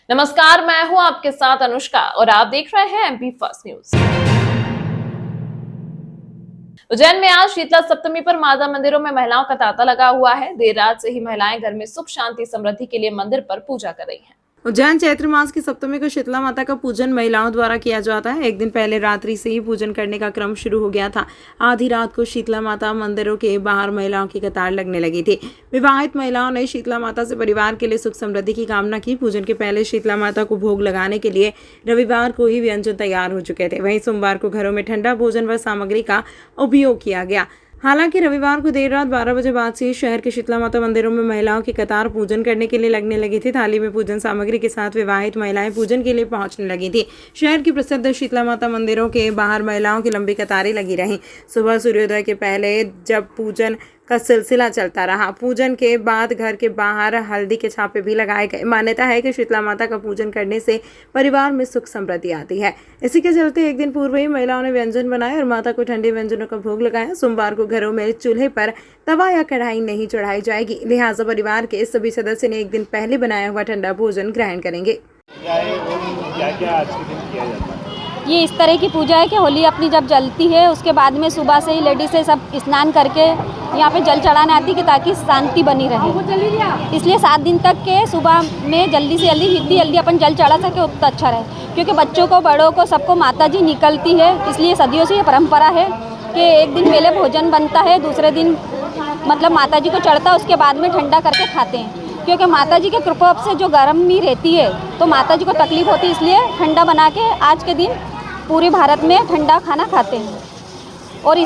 नमस्कार, मैं हूं आपके साथ अनुष्का और आप देख रहे हैं एमपी फर्स्ट न्यूज। उज्जैन में आज शीतला सप्तमी पर माता मंदिरों में महिलाओं का तांता लगा हुआ है। देर रात से ही महिलाएं घर में सुख शांति समृद्धि के लिए मंदिर पर पूजा कर रही हैं। उज्जैन चैत्र मास की सप्तमी को शीतला माता का पूजन महिलाओं द्वारा किया जाता है। एक दिन पहले रात्रि से ही पूजन करने का क्रम शुरू हो गया था। आधी रात को शीतला माता मंदिरों के बाहर महिलाओं की कतार लगने लगी थी। विवाहित महिलाओं ने शीतला माता से परिवार के लिए सुख समृद्धि की कामना की। पूजन के पहले शीतला माता को भोग लगाने के लिए रविवार को ही व्यंजन तैयार हो चुके थे। वहीं सोमवार को घरों में ठंडा भोजन व सामग्री का उपयोग किया गया। हालांकि रविवार को देर रात 12 बजे बाद से शहर के शीतला माता मंदिरों में महिलाओं की कतार पूजन करने के लिए लगने लगी थी। थाली में पूजन सामग्री के साथ विवाहित महिलाएं पूजन के लिए पहुंचने लगी थी। शहर की प्रसिद्ध शीतला माता मंदिरों के बाहर महिलाओं की लंबी कतारें लगी रहीं। सुबह सूर्योदय के पहले जब पूजन का सिलसिला चलता रहा, पूजन के बाद घर के बाहर हल्दी के छापे भी लगाए गए। मान्यता है कि शीतला माता का पूजन करने से परिवार में सुख समृद्धि आती है। इसी के चलते एक दिन पूर्व ही महिलाओं ने व्यंजन बनाए और माता को ठंडे व्यंजनों का भोग लगाया। सोमवार को घरों में चूल्हे पर तवा या कढ़ाई नहीं चढ़ाई जाएगी, लिहाजा परिवार के सभी सदस्य ने एक दिन पहले बनाया हुआ ठंडा भोजन ग्रहण करेंगे। क्या आज के दिन किया जाता है? ये इस तरह की पूजा है कि होली अपनी जब जलती है उसके बाद में सुबह से ही लेडीज से सब स्नान करके यहाँ पे जल चढ़ाने आती कि ताकि शांति बनी रहे। इसलिए 7 दिन तक के सुबह में जल्दी से जल्दी जितनी जल्दी अपन जल चढ़ा सके उतना अच्छा रहे, क्योंकि बच्चों को बड़ों को सबको माता जी निकलती है। इसलिए सदियों से ये परंपरा है कि एक दिन पहले भोजन बनता है, दूसरे दिन मतलब माता जी को चढ़ता है, उसके बाद में ठंडा करके खाते हैं। क्योंकि माता जी के कृपा से जो गर्मी रहती है तो माता जी को तकलीफ होती है, इसलिए ठंडा बना के आज के दिन पूरे भारत में ठंडा खाना खाते हैं। और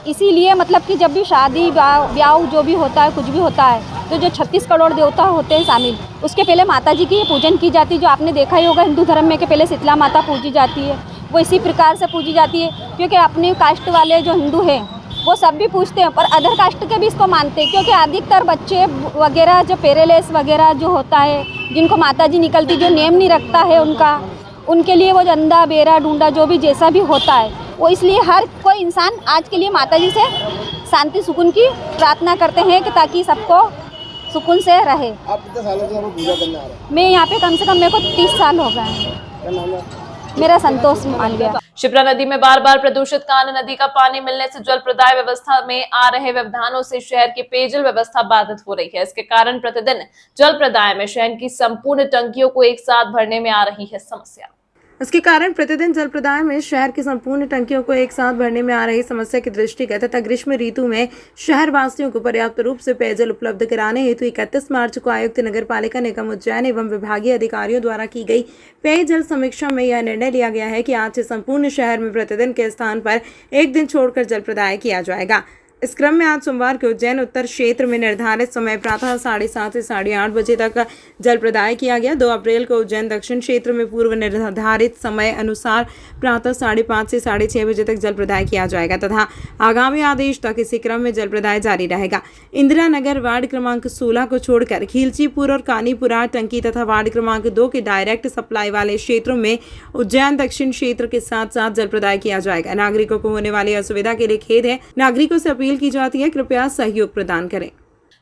इसीलिए मतलब कि जब भी शादी ब्याह जो भी होता है, कुछ भी होता है, तो जो 36 करोड़ देवता होते हैं शामिल, उसके पहले माता जी की पूजन की जाती है। जो आपने देखा ही होगा हिंदू धर्म में कि पहले शीतला माता पूजी जाती है, वो इसी प्रकार से पूजी जाती है। क्योंकि अपने कास्ट वाले जो हिंदू हैं वो सब भी पूछते हैं, पर अदर कास्ट के भी इसको मानते हैं। क्योंकि अधिकतर बच्चे वगैरह जो पेरेलेस वगैरह जो होता है, जिनको माता जी निकलती, जो नेम नहीं रखता है उनके लिए वो अंधा बेरा ढूंढा जो भी जैसा भी होता है, वो इसलिए हर कोई इंसान आज के लिए माता जी से शांति सुकून की प्रार्थना करते हैं कि ताकि सबको सुकून से रहे। आप कितने सालों से पूजा करने आ रहे हैं? मैं यहाँ पे कम से कम मेरे को 30 साल हो गए हैं। क्या नाम है? मेरा संतोष मालविया। शिप्रा नदी में बार बार प्रदूषित कान्ह नदी का पानी मिलने से जल प्रदाय व्यवस्था में आ रहे व्यवधानों से शहर की पेयजल व्यवस्था बाधित हो रही है। इसके कारण प्रतिदिन जल प्रदाय में शहर की संपूर्ण टंकियों को एक साथ भरने में आ रही है समस्या। इसके कारण प्रतिदिन जल प्रदाय में शहर की संपूर्ण टंकियों को एक साथ भरने में आ रही समस्या के दृष्टिगत तथा ग्रीष्म ऋतु में शहर वासियों को पर्याप्त रूप से पेयजल उपलब्ध कराने हेतु 31 मार्च को आयुक्त नगर पालिका निगम उज्जैन एवं विभागीय अधिकारियों द्वारा की गई पेयजल समीक्षा में यह निर्णय लिया गया है कि आज से संपूर्ण शहर में प्रतिदिन के स्थान पर एक दिन छोड़कर जल प्रदाय किया जाएगा। इस क्रम में आज सोमवार को उज्जैन उत्तर क्षेत्र में निर्धारित समय प्रातः 7:30 से 8:30 बजे तक जल प्रदाय किया गया। 2 अप्रैल को उज्जैन दक्षिण क्षेत्र में पूर्व निर्धारित समय अनुसार प्रातः 5:30 से 6:30 बजे तक जल प्रदाय किया जाएगा तथा आगामी आदेश तक इसी क्रम में जल प्रदाय जारी रहेगा। इंदिरा नगर वार्ड क्रमांक 16 को छोड़कर खिलचीपुर और कानीपुरा टंकी तथा वार्ड क्रमांक 2 के डायरेक्ट सप्लाई वाले क्षेत्रों में उज्जैन दक्षिण क्षेत्र के साथ साथ जल प्रदाय किया जाएगा। नागरिकों को होने वाली असुविधा के लिए खेद है। नागरिकों से अपील की जाती है, कृपया सहयोग प्रदान करें।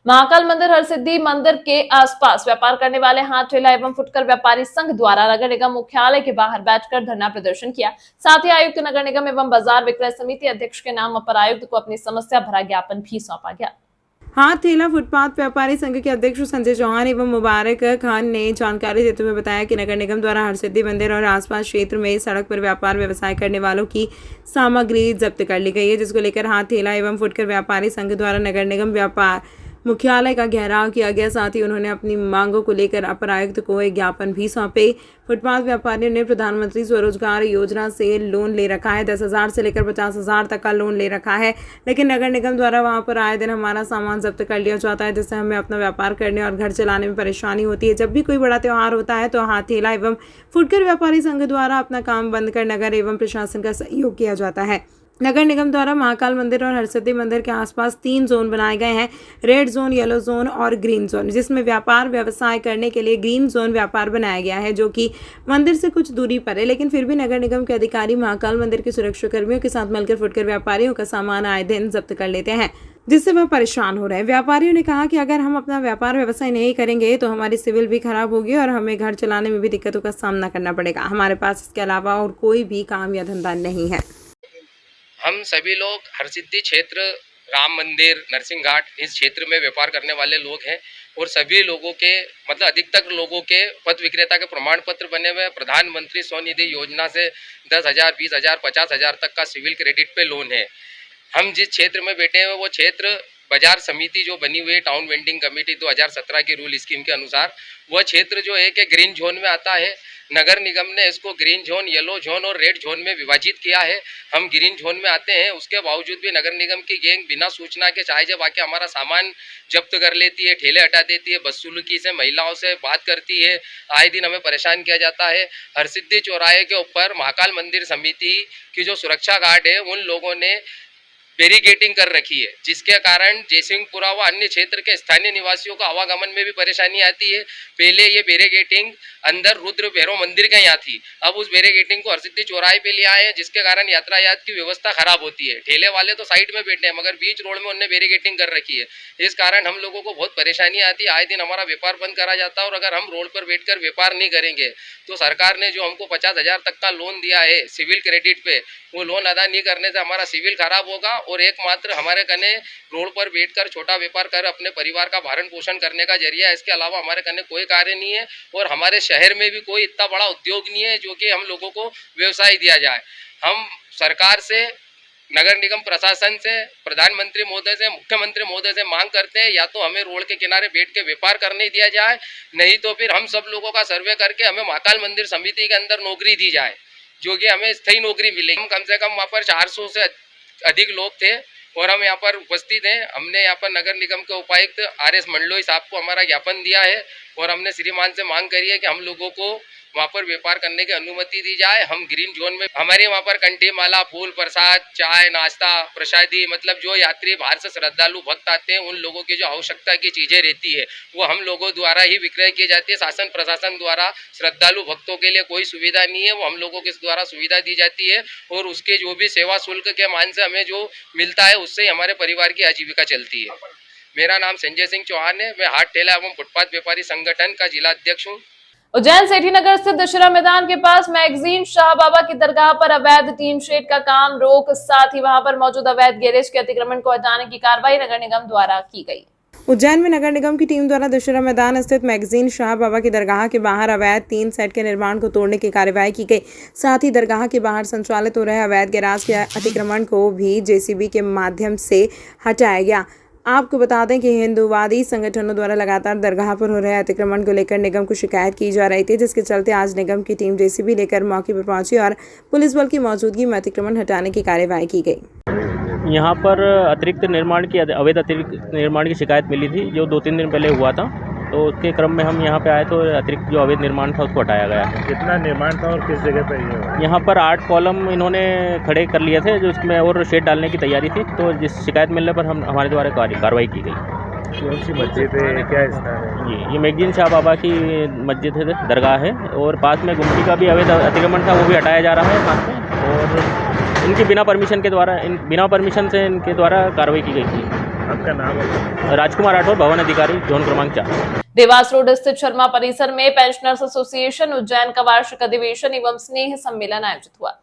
महाकाल मंदिर हरसिद्धि मंदिर के आसपास व्यापार करने वाले हाथ ठेला एवं फुटकर व्यापारी संघ द्वारा नगर निगम मुख्यालय के बाहर बैठकर धरना प्रदर्शन किया। साथ ही आयुक्त नगर निगम एवं बाजार विक्रय समिति अध्यक्ष के नाम अपर आयुक्त को अपनी समस्या भरा ज्ञापन भी सौंपा गया। हाथ ठेला फुटपाथ व्यापारी संघ के अध्यक्ष संजय चौहान एवं मुबारक खान ने जानकारी देते हुए बताया कि नगर निगम द्वारा हरसिद्धि मंदिर और आसपास क्षेत्र में सड़क पर व्यापार व्यवसाय करने वालों की सामग्री जब्त कर ली गई है, जिसको लेकर हाथ ठेला एवं फुटकर व्यापारी संघ द्वारा नगर निगम व्यापार मुख्यालय का घेराव किया गया। साथ ही उन्होंने अपनी मांगों को लेकर अपर आयुक्त को एक ज्ञापन भी सौंपे। फुटपाथ व्यापारियों ने प्रधानमंत्री स्वरोजगार योजना से लोन ले रखा है। 10,000 से लेकर 50,000 तक का लोन ले रखा है, लेकिन नगर निगम द्वारा वहां पर आए दिन हमारा सामान जब्त कर लिया जाता है, जिससे हमें अपना व्यापार करने और घर चलाने में परेशानी होती है। जब भी कोई बड़ा त्यौहार होता है तो हाथ ठेला एवं फुटकर व्यापारी संघ द्वारा अपना काम बंद कर नगर एवं प्रशासन का सहयोग किया जाता है। नगर निगम द्वारा महाकाल मंदिर और हरसिद्धि मंदिर के आसपास 3 जोन बनाए गए हैं, रेड जोन, येलो जोन और ग्रीन जोन, जिसमें व्यापार व्यवसाय करने के लिए ग्रीन जोन व्यापार बनाया गया है, जो कि मंदिर से कुछ दूरी पर है। लेकिन फिर भी नगर निगम के अधिकारी महाकाल मंदिर के सुरक्षा कर्मियों के साथ मिलकर फुटकर व्यापारियों का सामान आए दिन जब्त कर लेते हैं। जिससे वह परेशान हो रहे हैं। व्यापारियों ने कहा कि अगर हम अपना व्यापार व्यवसाय नहीं करेंगे तो हमारी सिविल भी खराब होगी और हमें घर चलाने में भी दिक्कतों का सामना करना पड़ेगा। हमारे पास इसके अलावा और कोई भी काम या धंधा नहीं है। हम सभी लोग हरसिद्धि क्षेत्र, राम मंदिर, नरसिंह घाट, इस क्षेत्र में व्यापार करने वाले लोग हैं और सभी लोगों के मतलब अधिकतर लोगों के पथ विक्रेता के प्रमाण पत्र बने हुए। प्रधानमंत्री स्वनिधि योजना से 10,000, 20,000, 50,000 तक का सिविल क्रेडिट पे लोन है। हम जिस क्षेत्र में बैठे हैं वो क्षेत्र बाजार समिति जो बनी हुई है टाउन वेंडिंग कमेटी 2017 की रूल स्कीम के अनुसार, वह क्षेत्र जो है कि ग्रीन जोन में आता है। नगर निगम ने इसको ग्रीन जोन, येलो जोन और रेड जोन में विभाजित किया है। हम ग्रीन जोन में आते हैं, उसके बावजूद भी नगर निगम की गैंग बिना सूचना के चाहे जब आके हमारा सामान जब्त कर लेती है, ठेले हटा देती है, बदसलूकी से महिलाओं से बात करती है। आए दिन हमें परेशान किया जाता है। हरसिद्धि चौराहे के ऊपर महाकाल मंदिर समिति की जो सुरक्षा गार्ड है उन लोगों ने बैरिकेडिंग कर रखी है, जिसके कारण जयसिंहपुरा व अन्य क्षेत्र के स्थानीय निवासियों को आवागमन में भी परेशानी आती है। पहले ये बैरिकेडिंग अंदर रुद्र भैरव मंदिर के यहाँ थी, अब उस बैरिकेडिंग को हरसिद्धि चौराहे पे ले आए हैं, जिसके कारण यातायात की व्यवस्था खराब होती है। ठेले वाले तो साइड में बैठे हैं मगर बीच रोड में उन्होंने बैरिकेडिंग कर रखी है। इस कारण हम लोगों को बहुत परेशानी आती है। आए दिन हमारा व्यापार बंद करा जाता है और अगर हम रोड पर बैठकर व्यापार नहीं करेंगे तो सरकार ने जो हमको 50,000 तक का लोन दिया है सिविल क्रेडिट पे, वो लोन अदा नहीं करने से हमारा सिविल खराब होगा और एकमात्र हमारे कने रोड पर बैठकर छोटा व्यापार कर अपने परिवार का भरण पोषण करने का जरिया है। इसके अलावा हमारे कने कोई कार्य नहीं है और हमारे शहर में भी कोई इतना बड़ा उद्योग नहीं है जो कि हम लोगों को व्यवसाय दिया जाए। हम सरकार से, नगर निगम प्रशासन से, प्रधानमंत्री महोदय से, मुख्यमंत्री महोदय से मांग करते हैं या तो हमें रोड के किनारे बैठ के व्यापार करने दिया जाए, नहीं तो फिर हम सब लोगों का सर्वे करके हमें महाकाल मंदिर समिति के अंदर नौकरी दी जाए, जो कि हमें स्थायी नौकरी मिलेगी। हम कम से कम वहाँ पर 400 से अधिक लोग थे और हम यहाँ पर उपस्थित हैं। हमने यहाँ पर नगर निगम के उपायुक्त RS मंडलोई साहब को हमारा ज्ञापन दिया है और हमने श्रीमान से मांग करी है कि हम लोगों को वहाँ पर व्यापार करने की अनुमति दी जाए। हम ग्रीन जोन में, हमारे वहाँ पर कंठी माला, फूल, प्रसाद, चाय, नाश्ता, प्रसादी, मतलब जो यात्री बाहर से श्रद्धालु भक्त आते हैं उन लोगों की जो आवश्यकता की चीज़ें रहती है वो हम लोगों द्वारा ही विक्रय की जाती है। शासन प्रशासन द्वारा श्रद्धालु भक्तों के लिए कोई सुविधा नहीं है, वो हम लोगों के द्वारा सुविधा दी जाती है और उसके जो भी सेवा शुल्क के मान से हमें जो मिलता है उससे ही हमारे परिवार की आजीविका चलती है। मेरा नाम संजय सिंह चौहान है, मैं हाट ठेला एवं फुटपाथ व्यापारी संगठन का जिला अध्यक्ष हूँ। उज्जैन सेठी नगर स्थित दशहरा मैदान के पास मैगजीन शाह बाबा की दरगाह पर अवैध टीन शेड का काम रोक, साथ ही वहां पर मौजूद अवैध गैरेज के अतिक्रमण को हटाने की कार्रवाई नगर निगम द्वारा की गई। उज्जैन में नगर निगम की टीम द्वारा दशहरा मैदान स्थित मैगजीन शाह बाबा की दरगाह के बाहर अवैध 3 सेट के निर्माण को तोड़ने की कार्रवाई की गई। साथ ही दरगाह के बाहर संचालित हो रहे अवैध गैराज के अतिक्रमण को भी जेसीबी के माध्यम से हटाया गया। आपको बता दें कि हिंदूवादी संगठनों द्वारा लगातार दरगाह पर हो रहे अतिक्रमण को लेकर निगम को शिकायत की जा रही थी, जिसके चलते आज निगम की टीम जेसीबी लेकर मौके पर पहुंची और पुलिस बल की मौजूदगी में अतिक्रमण हटाने की कार्यवाही की गई। यहाँ पर अवैध अतिरिक्त निर्माण की शिकायत मिली थी जो 2-3 दिन पहले हुआ था, तो उसके क्रम में हम यहाँ पे आए तो अतिरिक्त जो अवैध निर्माण था उसको हटाया गया है। कितना निर्माण था और किस जगह पर ये? यहाँ पर 8 कॉलम इन्होंने खड़े कर लिए थे जो उसमें और शेड डालने की तैयारी थी, तो जिस शिकायत मिलने पर हमारे द्वारा कार्रवाई की गई। कौन सी मस्जिद है, क्या स्थान है? ये मैगजीन शाह बाबा की मस्जिद है, दरगाह है और पास में गुमटी का भी अवैध अतिक्रमण था वो भी हटाया जा रहा है पास में, और इनकी बिना परमिशन से इनके द्वारा कार्रवाई की गई थी। आपका नाम है? राजकुमार राठौर, भवन अधिकारी, जोन क्रमांक 4। देवास रोड स्थित शर्मा परिसर में पेंशनर्स एसोसिएशन उज्जैन का वार्षिक अधिवेशन एवं स्नेह सम्मेलन आयोजित हुआ।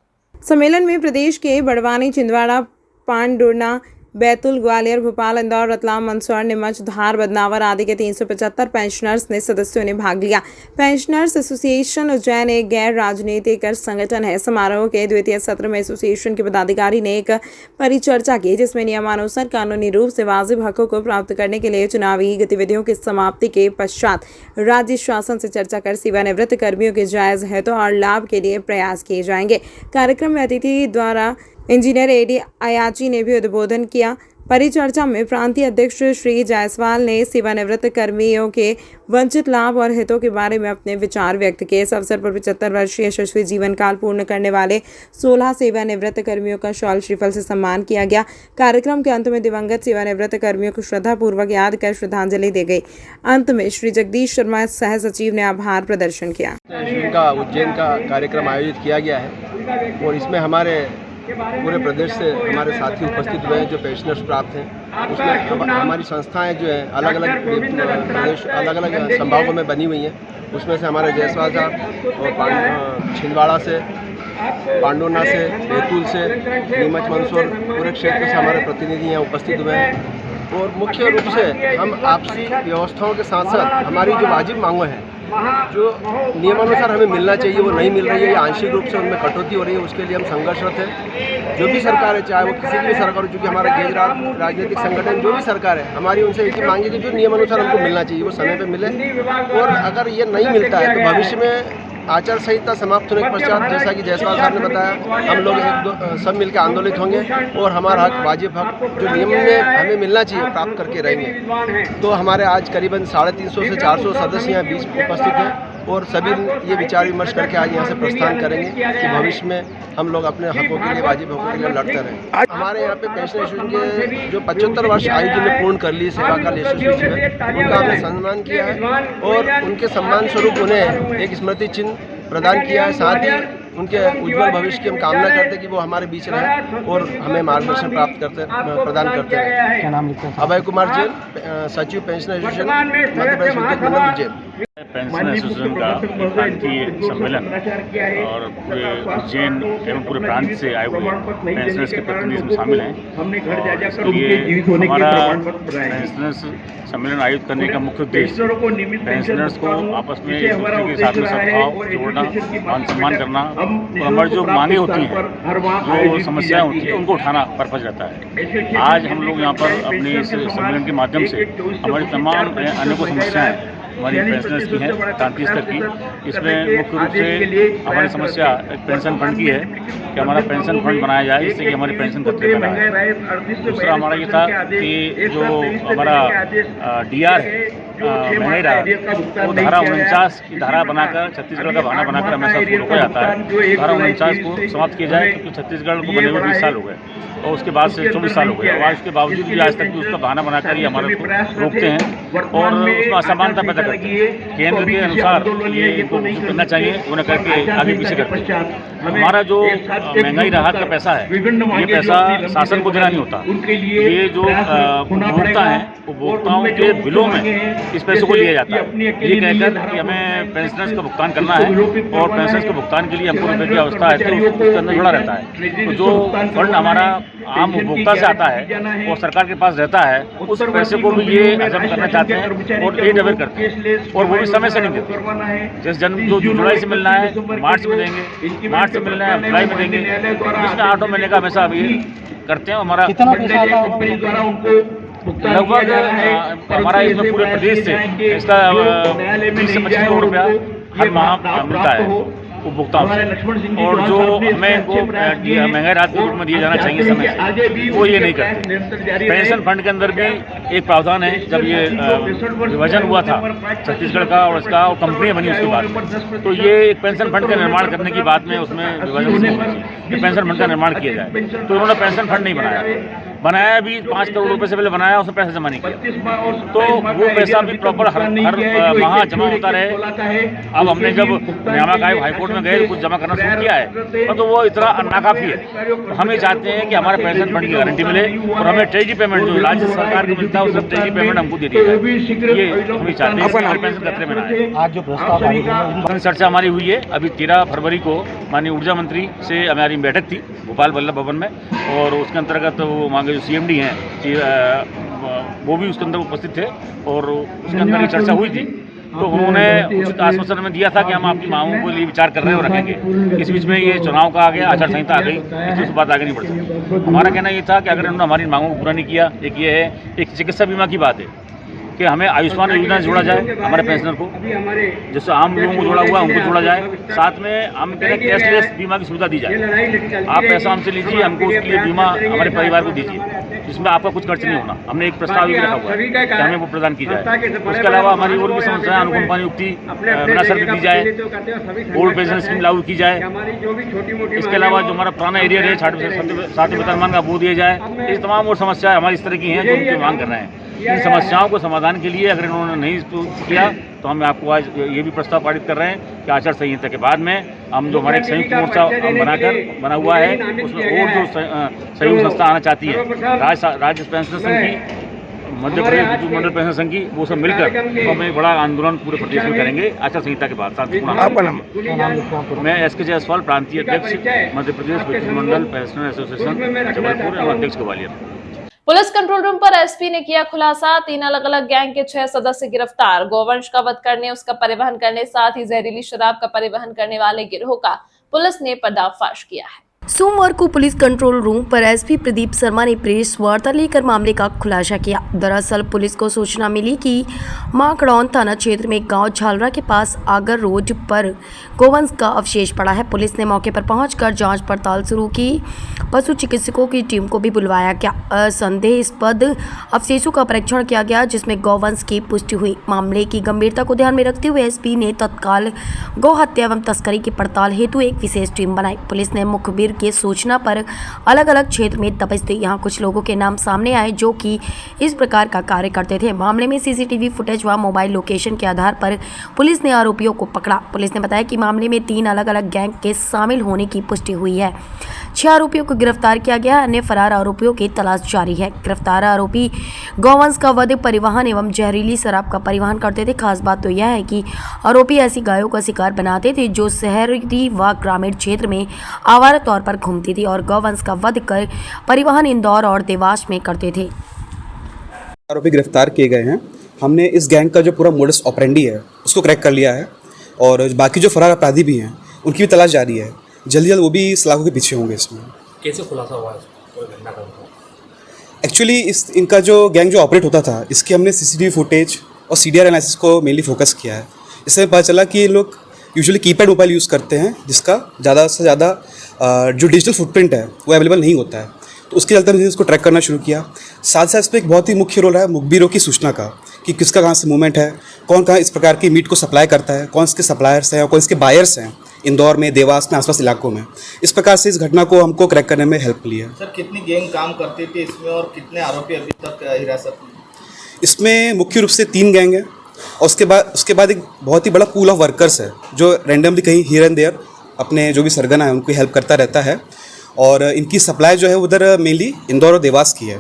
सम्मेलन में प्रदेश के बड़वानी, छिंदवाड़ा, पांडुर्ना, बैतूल, ग्वालियर, भोपाल, इंदौर, रतलाम, मंदसौर, नीमच, धार, बदनावर आदि के 375 पेंशनर्स ने सदस्यों ने भाग लिया। पेंशनर्स एसोसिएशन उज्जैन एक गैर राजनीतिक संगठन है। समारोह के द्वितीय सत्र में एसोसिएशन के पदाधिकारी ने एक परिचर्चा की, जिसमें नियमानुसार कानूनी रूप से वाजिब हकों को प्राप्त करने के लिए चुनावी गतिविधियों की समाप्ति के पश्चात राज्य शासन से चर्चा कर सेवानिवृत्त कर्मियों के जायज हितों और लाभ के लिए प्रयास किए जाएंगे। कार्यक्रम में अतिथि द्वारा इंजीनियर AD अयाची ने भी उद्बोधन किया। परिचर्चा में प्रांतीय अध्यक्ष श्री जायसवाल ने सेवानिवृत्त कर्मियों के वंचित लाभ और हितों के बारे में अपने विचार व्यक्त किए। इस अवसर पर 75 वर्षीय यशस्वी जीवन काल पूर्ण करने वाले 16 सेवानिवृत्त कर्मियों का शॉल श्रीफल से सम्मान किया गया। कार्यक्रम के अंत में दिवंगत सेवानिवृत्त कर्मियों को श्रद्धापूर्वक याद कर श्रद्धांजलि दी गई। अंत में श्री जगदीश शर्मा सह सचिव ने आभार प्रदर्शन किया। उज्जैन का कार्यक्रम आयोजित किया गया है और इसमें हमारे पूरे प्रदेश से हमारे साथी उपस्थित हुए हैं जो पेंशनर्स प्राप्त हैं। उसमें हमारी संस्थाएं जो हैं अलग अलग प्रदेश अलग अलग संभागों में बनी हुई हैं। उसमें से हमारे जायसवाल साहब और छिंदवाड़ा से, पांडुना से, बैतूल से, नीमच मंदसौर पूरे क्षेत्र से हमारे प्रतिनिधि यहाँ उपस्थित हुए हैं। और मुख्य रूप से हम आपसी व्यवस्थाओं के साथ साथ हमारी जो वाजिब मांगें हैं, जो नियमानुसार हमें मिलना चाहिए वो नहीं मिल रही है या आंशिक रूप से उनमें कटौती हो रही है, उसके लिए हम संघर्षरत हैं। जो भी सरकार है, चाहे वो किसी की भी सरकार हो, चूँकि हमारा गैर राजनीतिक संगठन जो भी सरकार है, हमारी उनसे एक ही मांग है कि जो नियमानुसार हमको मिलना चाहिए वो समय पर मिले। और अगर ये नहीं मिलता है तो भविष्य में आचार संहिता समाप्त होने के पश्चात, जैसा कि जायसवाल साहब ने बताया, हम लोग सब मिलकर आंदोलित होंगे और हमारा हक, वाजिब हक जो नियम में हमें मिलना चाहिए प्राप्त करके रहेंगे। तो हमारे आज करीबन 350 से 400 सदस्य यहाँ बीच उपस्थित हैं और सभी ये विचार विमर्श करके आज यहाँ से प्रस्थान करेंगे कि भविष्य में हम लोग अपने हकों के लिए, वाजिब हकों के लिए लड़ते रहें। हमारे यहाँ पे पेंशन एसोसिएशन के जो 75 वर्ष आयु जिन्हें पूर्ण कर ली सेवा काल एसोसिएशन में, उनका हमने सम्मान किया है और उनके सम्मान स्वरूप उन्हें एक स्मृति चिन्ह प्रदान किया है। साथ ही उनके उज्जवल भविष्य की हम कामना करते हैं कि वो हमारे बीच रहें और हमें मार्गदर्शन प्रदान करते हैं। क्या नाम लिखते हैं? अभय कुमार जैन, सचिव पेंशन एसोसिएशन मध्य प्रदेश विद्युत मंडल उज्जैन। पेंशन एसोसिएशन का प्रांतीय सम्मेलन और पूरे उज्जैन एवं पूरे प्रांत से आए हुए पेंशनर्स के प्रतिनिधि इसमें शामिल हैं। और इसके लिए हमारा पेंशनर्स सम्मेलन आयोजित करने का मुख्य उद्देश्य पेंशनर्स को आपस में एक दूसरे के साथ में सद्भाव जोड़ना, मान सम्मान करना और हमारी जो मांगे होती हैं, जो समस्याएं होती हैं, उनको उठाना पर्पज रहता है। आज हम लोग यहाँ पर अपने इस सम्मेलन के माध्यम से हमारी तमाम अनेकों समस्याएं हमारी पेंशनर्स की हैं प्रांतीय स्तर की। इसमें मुख्य रूप से हमारी समस्या एक पेंशन फंड की है कि हमारा पेंशन फंड बनाया जाए जिससे कि हमारी पेंशन खर्चे में आए। दूसरा हमारा ये था कि जो हमारा डीआर है महंगाई राहत, वो धारा 49 की धारा बनाकर, छत्तीसगढ़ का बहाना बनाकर हमेशा उसको रोका जाता है। धारा 49 को समाप्त किया जाए क्योंकि छत्तीसगढ़ को बने हुए 20 साल हो गए और उसके बाद से 24 साल हो गए और उसके बावजूद भी आज तक भी उसका बहाना बनाकर ये हमारे को रोकते हैं और उसमें असमानता पैदा करते हैं। केंद्र के अनुसार ये इनको करना चाहिए, वो न करके आगे पीछे करते हैं। हमारा जो महंगाई राहत का पैसा है, ये पैसा शासन को देना नहीं होता। ये जो उपभोक्ता हैं, उपभोक्ताओं के बिलों में इस पैसे को लिया जाता है, ये कहकर कि हमें पेंशनर्स का भुगतान करना है और पेंशनर्स के भुगतान के लिए हमको रुपये की व्यवस्था है तो उसके अंदर जुड़ा रहता है। तो जो फंड हमारा आम उपभोक्ता से आता है और सरकार के पास रहता है, उस पैसे को भी ये हजम करना चाहते हैं और लेट अवेयर करते हैं और वो भी समय से नहीं देते। जैसे जो जुलाई से मिलना है मार्च में देंगे, मार्च से मिलना है जुलाई में देंगे, इसमें 8 महीने का हमेशा अभी करते हैं। हमारा लगभग हमारा इसमें पूरे प्रदेश से इसका 20 से 25 करोड़ रुपया हर माह मिलता है उपभोक्ताओं से और जो हमें इनको महंगाई राहत के रूप में दिया जाना चाहिए समय से, वो ये नहीं करते। पेंशन फंड के अंदर भी एक प्रावधान है, जब ये विभाजन हुआ था छत्तीसगढ़ का और इसका और कंपनियाँ बनी उसके बाद, तो ये एक पेंशन फंड का निर्माण करने की बात में उसमें विभाजन होना चाहिए कि पेंशन फंड का निर्माण किया जाए। तो उन्होंने पेंशन फंड नहीं बनाया भी 5 करोड़ रुपए से पहले बनाया, उसमें पैसा जमा नहीं किया, तो वो पैसा भी प्रॉपर हर माह जमा होता रहे। अब हमने जब नियामक आयोग हाईकोर्ट में गए कुछ जमा करना शुरू किया है तो वो इतना नाकाफी है। तो हम ये चाहते हैं कि हमारे पेंशन फंड की गारंटी मिले और हमें ट्रेजरी पेमेंट जो राज्य सरकार को मिलता है उसका ट्रेजरी पेमेंट हमको दे दी जाए। ये हम चाहते हैं हमारे पेंशन खतरे में ना आए। आज जो प्रस्ताव चर्चा हमारी हुई है, अभी 13 फरवरी को माननीय ऊर्जा मंत्री से हमारी बैठक थी भोपाल वल्लभ भवन में और उसके अंतर्गत वो मांगे जो CMD हैं वो भी उसके अंदर उपस्थित थे और उसके अंदर ये चर्चा हुई थी। तो उन्होंने उचित आश्वासन में दिया था कि हम आपकी मांगों के लिए विचार कर रहे हैं और रखेंगे। इस बीच में ये चुनाव का आ गया, आचार संहिता आ गई, इसलिए उस बात आगे नहीं बढ़ सकती। हमारा कहना ये था कि अगर उन्होंने हमारी मांगों को पूरा नहीं किया, एक ये है, एक चिकित्सा बीमा की बात है कि हमें आयुष्मान योजना से जोड़ा जाए हमारे पेंशनर को, जैसे आम लोगों को जोड़ा हुआ है उनको जोड़ा जाए। साथ में हम कह रहे हैं कैशलेस बीमा की सुविधा दी जाए। आप पैसा हमसे लीजिए, हमको उसके लिए बीमा हमारे परिवार को दीजिए जिसमें आपका कुछ खर्च नहीं होना। हमने एक प्रस्ताव भी रखा हुआ है कि हमें वो प्रदान की जाए। उसके अलावा हमारी और भी समस्याएं, अनुकंपा नियुक्ति बिना शर्त दी जाए, ओल्ड पेंशन स्कीम लागू की जाए। इसके अलावा जो हमारा पुराना एरियर है 60% वेतनमान का वो दिया जाए। ये तमाम और समस्याएं हमारी इस तरह की हैं जो उनकी मांग कर रहे हैं। इन समस्याओं को समाधान के लिए अगर इन्होंने नहीं किया तो हम आपको आज ये भी प्रस्ताव पारित कर रहे हैं कि आचार संहिता के बाद में हम जो हमारे एक संयुक्त मोर्चा बना हुआ है उसमें और जो सहयोग संस्था आना चाहती है राज्य पेंशन संघ की, मध्य प्रदेश विद्युत मंडल पेंशन संघ की, वो सब मिलकर तो हम एक बड़ा आंदोलन पूरे प्रदेश में करेंगे आचार संहिता के बाद। मैं SK जायसवाल, प्रांतीय अध्यक्ष, मध्य प्रदेश विद्युत मंडल पेंशनर एसोसिएशन जबलपुर एवं अध्यक्ष ग्वालियर। पुलिस कंट्रोल रूम पर एसपी ने किया खुलासा, 3 अलग अलग गैंग के 6 सदस्य गिरफ्तार। गोवंश का वध करने, उसका परिवहन करने, साथ ही जहरीली शराब का परिवहन करने वाले गिरोह का पुलिस ने पर्दाफाश किया है। सोमवार को पुलिस कंट्रोल रूम पर एसपी प्रदीप शर्मा ने प्रेस वार्ता लेकर मामले का खुलासा किया। दरअसल पुलिस को सूचना मिली कि माकड़ौन थाना क्षेत्र में गांव झालरा के पास आगर रोड पर गोवंश का अवशेष पड़ा है। पुलिस ने मौके पर पहुंचकर जांच पड़ताल शुरू की। पशु चिकित्सकों की टीम को भी बुलवाया गया। संदेहास्पद अवशेषों का परीक्षण किया गया जिसमें गौवंश की पुष्टि हुई। मामले की गंभीरता को ध्यान में रखते हुए एसपी ने तत्काल गौ हत्या एवं तस्करी की पड़ताल हेतु एक विशेष टीम बनाई। पुलिस ने मुखबिर की सूचना पर अलग अलग क्षेत्र में दबिश दी। यहाँ कुछ लोगों के नाम सामने आए जो कि इस प्रकार का कार्य करते थे। मामले में सीसीटीवी फुटेज व मोबाइल लोकेशन के आधार पर पुलिस ने आरोपियों को पकड़ा। पुलिस ने बताया कि मामले में 3 अलग अलग गैंग के शामिल होने की पुष्टि हुई है। 6 आरोपियों को गिरफ्तार किया गया। अन्य फरार आरोपियों की तलाश जारी है। गिरफ्तार आरोपी गौवंश का वध, परिवहन एवं जहरीली शराब का परिवहन करते थे। खास बात तो यह है कि आरोपी ऐसी गायों का शिकार बनाते थे जो शहरी व ग्रामीण क्षेत्र में आवारा तौर पर घूमती थी और गौवंश का वध कर परिवहन इंदौर और देवास में करते थे। आरोपी गिरफ्तार किए गए हैं। हमने इस गैंग का जो पूरा मोडस ऑपरेंडी है उसको क्रैक कर लिया है और बाकी जो फरार अपराधी भी हैं उनकी भी तलाश जारी है। जल्दी जल्द वो भी सलाखों के पीछे होंगे। इसमें कैसे खुलासा हुआ है? एक्चुअली इनका जो गैंग जो ऑपरेट होता था इसकी हमने सीसीटीवी फुटेज और सीडीआर एनालिसिस को मेनली फोकस किया है। इससे पता चला कि ये लोग यूजुअली कीपैड मोबाइल यूज़ करते हैं जिसका ज़्यादा से ज़्यादा जो डिजिटल फुटप्रिंट है वो अवेलेबल नहीं होता है। तो उसके चलते हमने इसको ट्रैक करना शुरू किया। साथ साथ इस पर एक बहुत ही मुख्य रोल है मुखबिरों की सूचना का कि किसका कहाँ से मूवमेंट है, कौन कहाँ इस प्रकार की मीट को सप्लाई करता है, कौन इसके सप्लायर्स हैं और कौन इसके बायर्स हैं इंदौर में, देवास में, आसपास इलाकों में। इस प्रकार से इस घटना को हमको क्रैक करने में हेल्प मिली है। सर, कितनी गैंग काम करती थी इसमें और कितने आरोपी अभी तक हिरासत में? इसमें मुख्य रूप से 3 गैंग है और उसके बाद एक बहुत ही बड़ा पूल ऑफ वर्कर्स है जो रैंडमली कहीं हियर एंड देयर अपने जो भी सरगना है उनको हेल्प करता रहता है और इनकी सप्लाई जो है उधर मेनली इंदौर और देवास की है।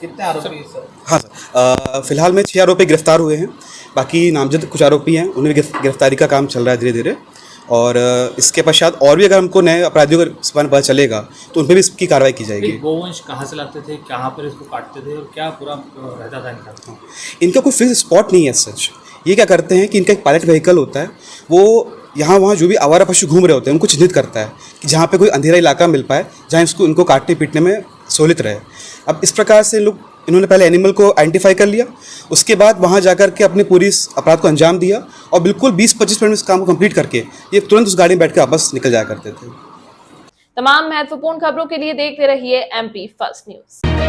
कितने आरोपी हैं सर? हाँ सर, फिलहाल में 6 आरोपी गिरफ्तार हुए हैं। बाकी नामजद कुछ आरोपी हैं, उन्हें भी गिरफ्तारी का काम चल रहा है धीरे धीरे। और इसके पश्चात और भी अगर हमको नए अपराधियों का पता चलेगा तो उन पर भी इसकी कार्रवाई की जाएगी। गोवंश कहाँ से लाते थे, कहाँ पर इसको काटते थे और क्या पूरा रहता था इनका? इनका कोई फिक्स स्पॉट नहीं है सच। ये क्या करते हैं कि इनका एक पायलट व्हीकल होता है, वो यहाँ वहाँ जो भी आवारा पशु घूम रहे होते हैं उनको चिन्हित करता है कि जहाँ पे कोई अंधेरा इलाका मिल पाए जहाँ इनको काटने पीटने में सहूलियत रहे। अब इस प्रकार से इन्होंने पहले एनिमल को आइडेंटिफाई कर लिया, उसके बाद वहाँ जाकर के अपने पूरी अपराध को अंजाम दिया और बिल्कुल 20-25 मिनट में इस काम को कंप्लीट करके ये तुरंत उस गाड़ी में बैठ कर वापस निकल जाया करते थे। तमाम महत्वपूर्ण खबरों के लिए देखते रहिए MP फर्स्ट न्यूज।